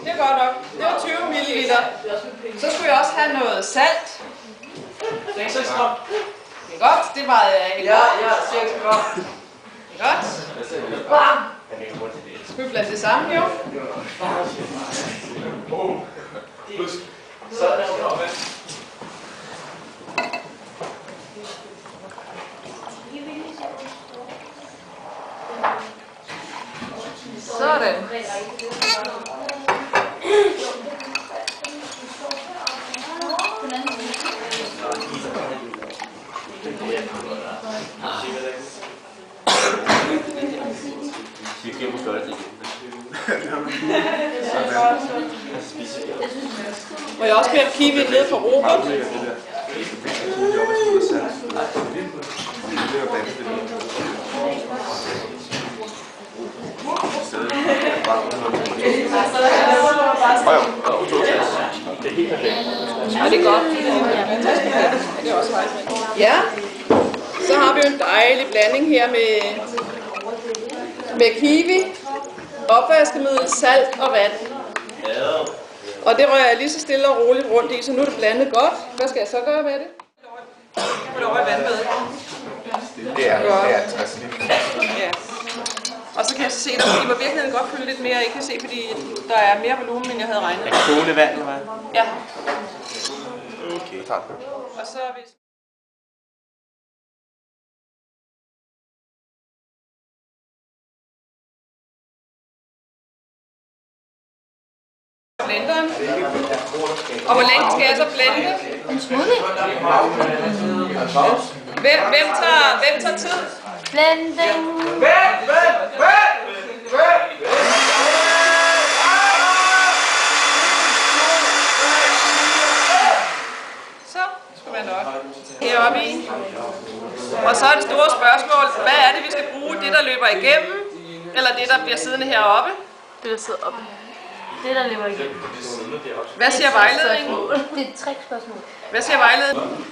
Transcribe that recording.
Det er godt nok. Det var 20 ml. Så skulle jeg også have noget salt. 6 gram. Det er godt. Det var ikke Ja, 6 gram. Det er godt. Så skal vi blande det sammen, jo. Sådan. Sådan. Må jeg også bede kiwi ned på Robert? Ja, det er godt. Det er også faktisk. Ja, så har vi jo en dejlig blanding her med kiwi, opvaskemiddel, salt og vand. Og det rører jeg lige så stille og roligt rundt i, så nu er det blandet godt. Hvad skal jeg så gøre med det? Jeg over i vandbadet. Det er 60 Ja. Og så kan jeg se, at I må virkelig godt fylde lidt mere. I kan se, fordi der er mere volumen, end jeg havde regnet. Kogende vand, eller hvad? Ja. Okay, tak. Og så hvis... Blenderen. Og hvor længe skal jeg så blende? En smoothie. Hvem tager tid? Blending. Så skal man nok heroppe i. Og så er det store spørgsmål, hvad er det, vi skal bruge? Det, der løber igennem, eller det, der bliver siddende heroppe? Det, der sidder oppe. Det, der lever igennem. Hvad siger vejledningen? Det er et trickspørgsmål. Hvad siger vejledningen?